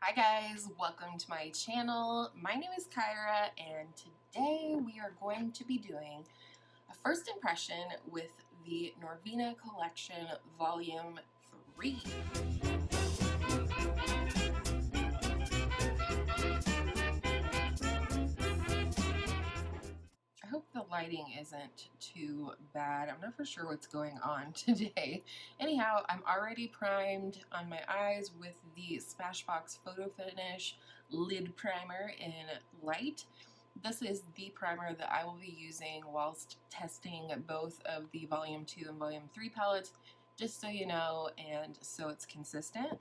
Hi guys, welcome to my channel. My name is Kyra and today we are going to be doing a first impression with the Norvina collection volume 3. I hope the lighting isn't too bad. I'm not for sure what's going on today. Anyhow, I'm already primed on my eyes with the Smashbox Photo Finish Lid Primer in Light. This is the primer that I will be using whilst testing both of the Volume 2 and Volume 3 palettes, just so you know and so it's consistent.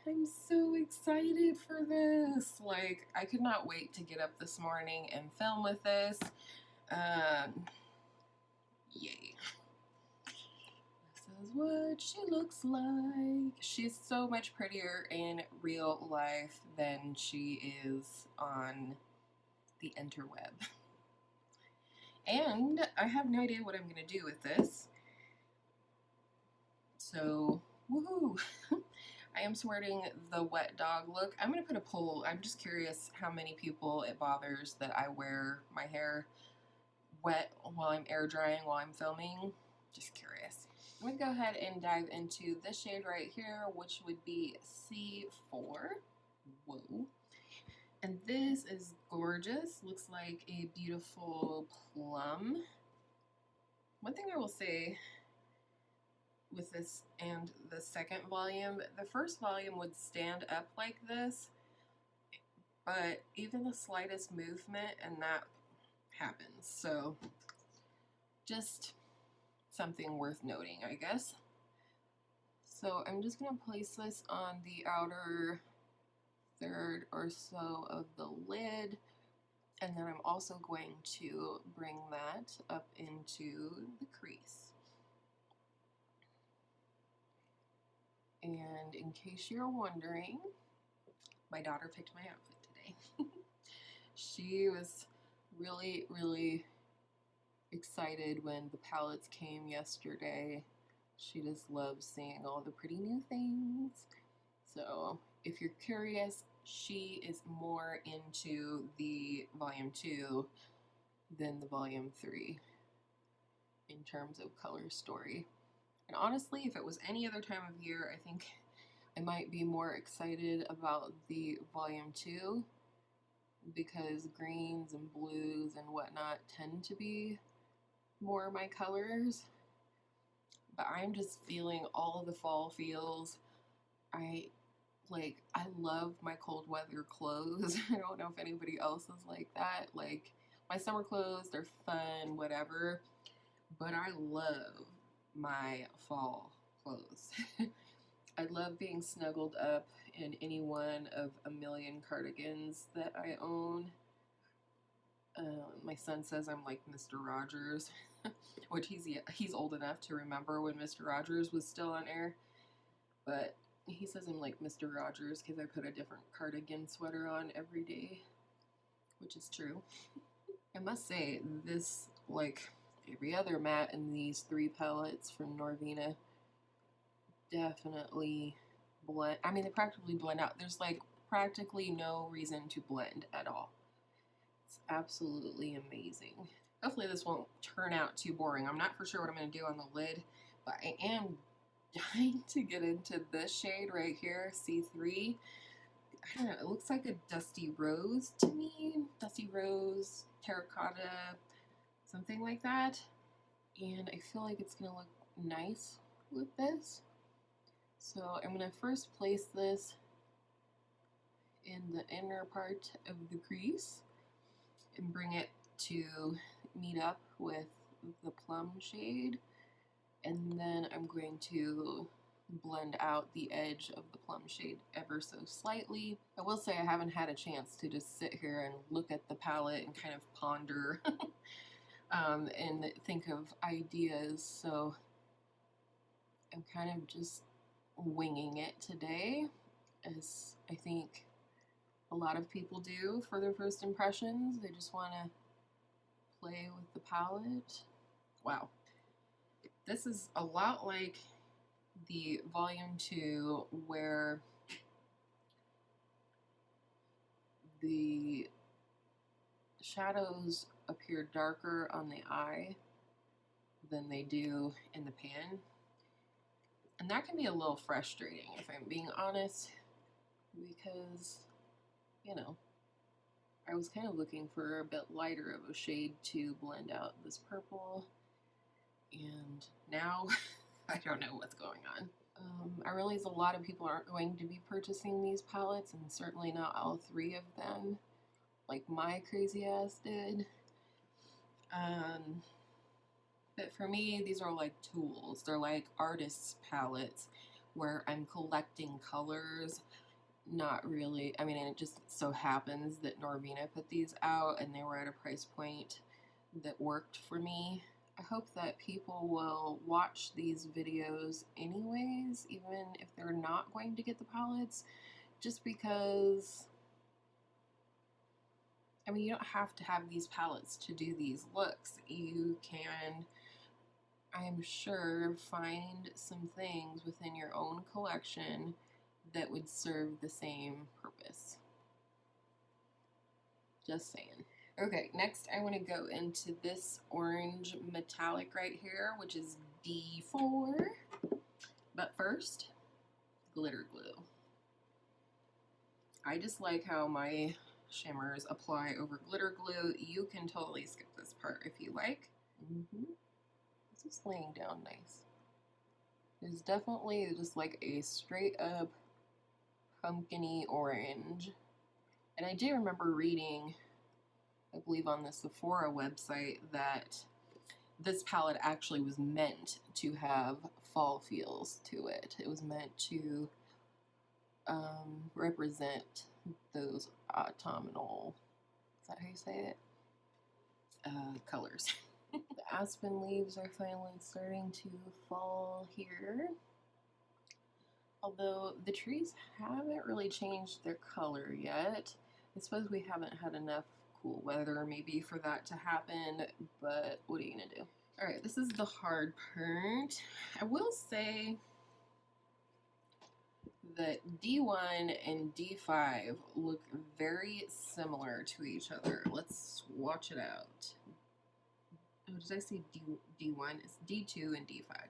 I'm so excited for this. Like, I could not wait to get up this morning and film with this. Yay. This is what she looks like. She's so much prettier in real life than she is on the interweb. And I have no idea what I'm going to do with this. So, woohoo! I am sporting the wet dog look. I'm going to put a poll. I'm just curious how many people it bothers that I wear my hair wet while I'm air drying while I'm filming. Just curious. I'm going to go ahead and dive into this shade right here, which would be C4. Whoa. And this is gorgeous. Looks like a beautiful plum. One thing I will say with this and the second volume, the first volume would stand up like this, but even the slightest movement and that happens. So just something worth noting, I guess. So I'm just going to place this on the outer third or so of the lid, and then I'm also going to bring that up into the crease. And in case you're wondering, my daughter picked my outfit today. She was really excited when the palettes came yesterday. She just loves seeing all the pretty new things. So if you're curious, she is more into the volume 2 than the volume 3 in terms of color story. And honestly, if it was any other time of year, I think I might be more excited about the volume 2 because greens and blues and whatnot tend to be more my colors. But I'm just feeling all of the fall feels. I love my cold weather clothes. I don't know if anybody else is like that. Like, my summer clothes, they're fun, whatever. But I love my fall clothes. I love being snuggled up in any one of a million cardigans that I own. My son says I'm like Mr. Rogers, which he's old enough to remember when Mr. Rogers was still on air. But he says I'm like Mr. Rogers because I put a different cardigan sweater on every day, which is true. I must say, this, like every other matte in these 3 palettes from Norvina, definitely blend. I mean, they practically blend out. There's like practically no reason to blend at all. It's absolutely amazing. Hopefully this won't turn out too boring. I'm not for sure what I'm going to do on the lid, but I am dying to get into this shade right here, C3. I don't know, it looks like a dusty rose to me. Dusty rose, terracotta, something like that. And I feel like it's gonna look nice with this. So I'm gonna first place this in the inner part of the crease and bring it to meet up with the plum shade. And then I'm going to blend out the edge of the plum shade ever so slightly. I will say I haven't had a chance to just sit here and look at the palette and kind of ponder and think of ideas, so I'm kind of just winging it today, as I think a lot of people do for their first impressions. They just want to play with the palette. Wow. This is a lot like the volume 2 where the shadows appear darker on the eye than they do in the pan. And that can be a little frustrating, if I'm being honest, because, you know, I was kind of looking for a bit lighter of a shade to blend out this purple, and now I don't know what's going on. I realize a lot of people aren't going to be purchasing these palettes, and certainly not all three of them, like my crazy ass did. But for me, these are like tools. They're like artists' palettes where I'm collecting colors. Not really. I mean, it just so happens that Norvina put these out and they were at a price point that worked for me. I hope that people will watch these videos anyways, even if they're not going to get the palettes, just because, I mean, you don't have to have these palettes to do these looks. You can, I'm sure, find some things within your own collection that would serve the same purpose. Just saying. Okay, next I want to go into this orange metallic right here, which is D4. But first, glitter glue. I just like how my shimmers apply over glitter glue. You can totally skip this part if you like. This is laying down nice. There's definitely just like a straight up pumpkin-y orange. And I do remember reading, I believe on the Sephora website, that this palette actually was meant to have fall feels to it. It was meant to represent those autumnal, is that how you say it? Colors. The aspen leaves are finally starting to fall here. Although the trees haven't really changed their color yet. I suppose we haven't had enough cool weather maybe for that to happen, but what are you gonna do? Alright, this is the hard part. I will say that D1 and D5 look very similar to each other. Let's watch it out. Oh, did I say D1? It's D2 and D5.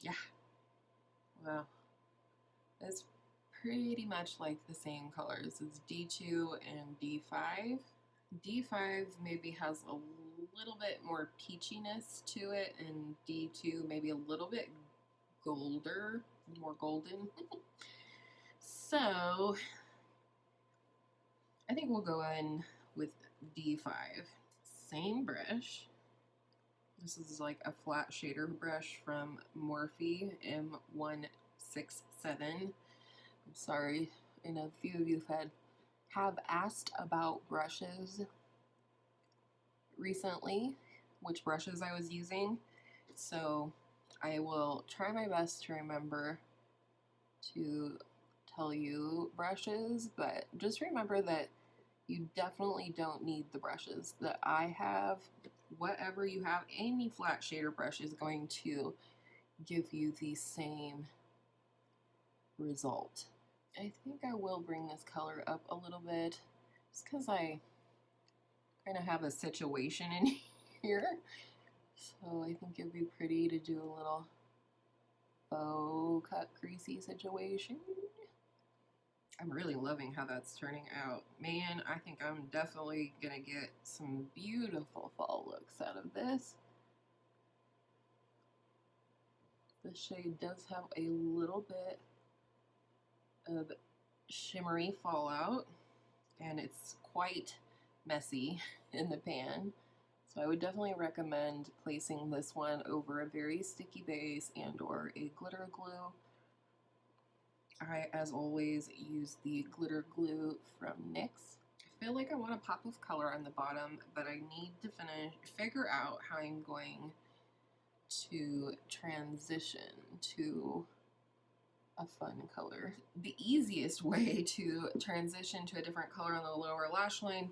Yeah. Wow. It's pretty much like the same colors as D2 and D5. D5 maybe has a little bit more peachiness to it, and D2 maybe a little bit golder, more golden. So I think we'll go in with D5. Same brush. This is like a flat shader brush from Morphe M167. I'm sorry, I know a few of you have asked about brushes recently, which brushes I was using, so I will try my best to remember to tell you brushes, but just remember that you definitely don't need the brushes that I have. Whatever you have, any flat shader brush is going to give you the same result. I think I will bring this color up a little bit just because I kind of have a situation in here. So I think it'd be pretty to do a little faux cut creasy situation. I'm really loving how that's turning out. Man, I think I'm definitely gonna get some beautiful fall looks out of this. The shade does have a little bit of shimmery fallout, and it's quite messy in the pan. So I would definitely recommend placing this one over a very sticky base and or a glitter glue. I, as always, use the glitter glue from NYX. I feel like I want a pop of color on the bottom, but I need to figure out how I'm going to transition to a fun color. The easiest way to transition to a different color on the lower lash line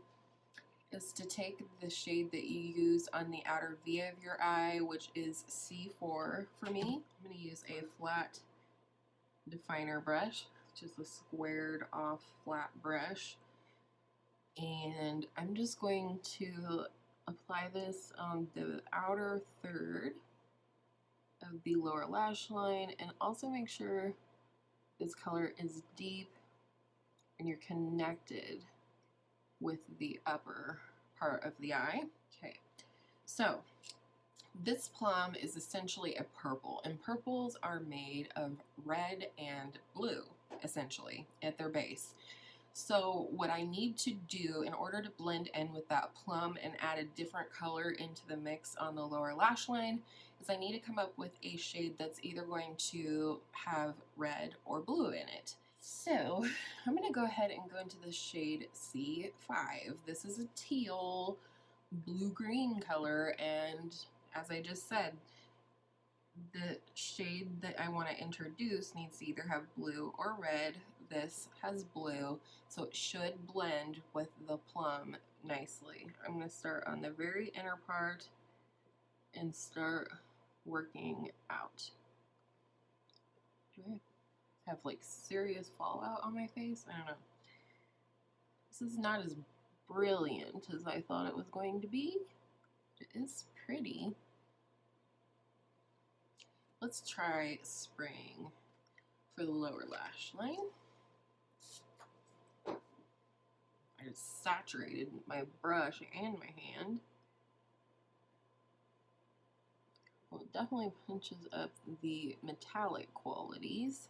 is to take the shade that you used on the outer V of your eye, which is C4 for me. I'm going to use a flat definer brush. just a squared off flat brush. And I'm just going to apply this on the outer third of the lower lash line, and also make sure this color is deep and you're connected with the upper part of the eye. Okay, so this plum is essentially a purple, and purples are made of red and blue, essentially, at their base. So what I need to do in order to blend in with that plum and add a different color into the mix on the lower lash line is I need to come up with a shade that's either going to have red or blue in it. So I'm going to go ahead and go into the shade C5. This is a teal blue-green color, and as I just said, the shade that I want to introduce needs to either have blue or red. This has blue, so it should blend with the plum nicely. I'm going to start on the very inner part and start working out. Do I have like serious fallout on my face? I don't know. This is not as brilliant as I thought it was going to be. It is pretty. Let's try spraying for the lower lash line. I just saturated my brush and my hand. Well, it definitely punches up the metallic qualities.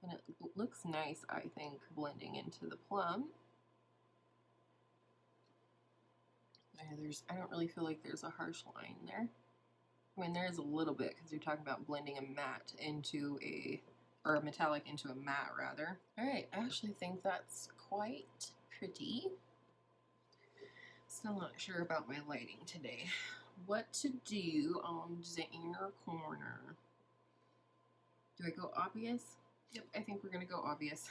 And it looks nice, I think, blending into the plum. I don't really feel like there's a harsh line there. I mean, there is a little bit because you're talking about blending a matte into or a metallic into a matte, rather. All right, I actually think that's quite pretty. Still not sure about my lighting today. What to do on the inner corner? Do I go obvious? Yep, I think we're gonna go obvious.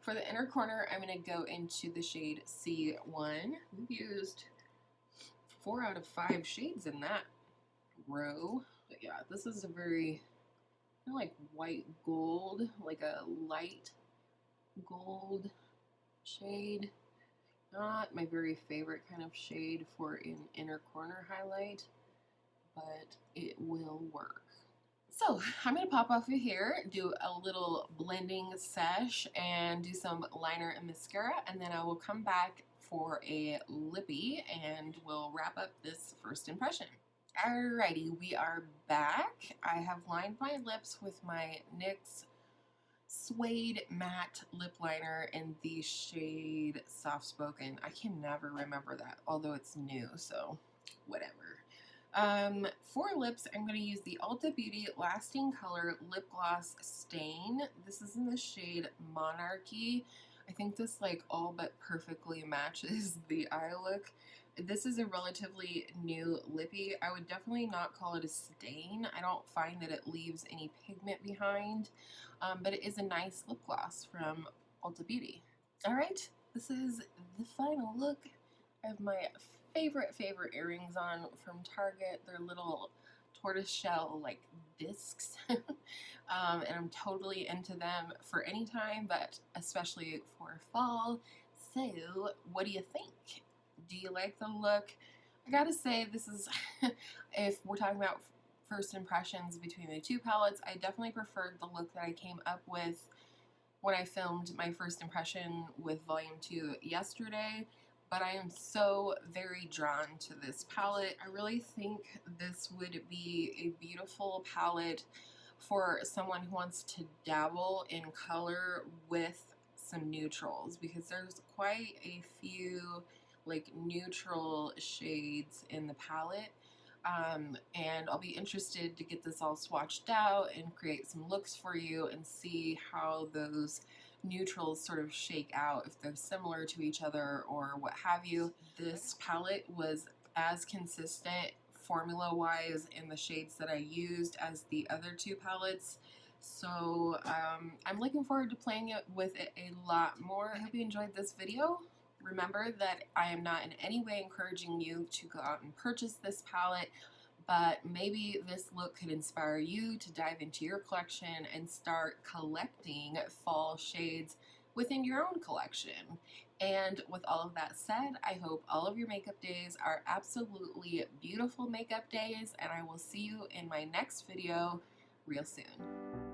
For the inner corner, I'm going to go into the shade C1. We've used 4 out of 5 shades in that row. But yeah, this is a very kind of like white gold, like a light gold shade. Not my very favorite kind of shade for an inner corner highlight, but it will work. So I'm going to pop off of here, do a little blending sesh, and do some liner and mascara, and then I will come back for a lippy, and we'll wrap up this first impression. Alrighty, we are back. I have lined my lips with my NYX Suede Matte Lip Liner in the shade Soft Spoken. I can never remember that, although it's new, so whatever. For lips, I'm going to use the Ulta Beauty Lasting Color Lip Gloss Stain. This is in the shade Monarchy. I think this like all but perfectly matches the eye look. This is a relatively new lippy. I would definitely not call it a stain. I don't find that it leaves any pigment behind, but it is a nice lip gloss from Ulta Beauty. Alright, this is the final look. I have my favorite earrings on from Target. They're little tortoiseshell like discs, and I'm totally into them for any time, but especially for fall. So what do you think? Do you like the look? I gotta say, this is if we're talking about first impressions between the two palettes, I definitely preferred the look that I came up with when I filmed my first impression with Volume 2 yesterday. But I am so very drawn to this palette. I really think this would be a beautiful palette for someone who wants to dabble in color with some neutrals, because there's quite a few like neutral shades in the palette. And I'll be interested to get this all swatched out and create some looks for you and see how those neutrals sort of shake out, if they're similar to each other or what have you. This palette was as consistent formula wise in the shades that I used as the other two palettes, so I'm looking forward to playing it with it a lot more. I hope you enjoyed this video. Remember that I am not in any way encouraging you to go out and purchase this palette, but maybe this look could inspire you to dive into your collection and start collecting fall shades within your own collection. And with all of that said, I hope all of your makeup days are absolutely beautiful makeup days, and I will see you in my next video real soon.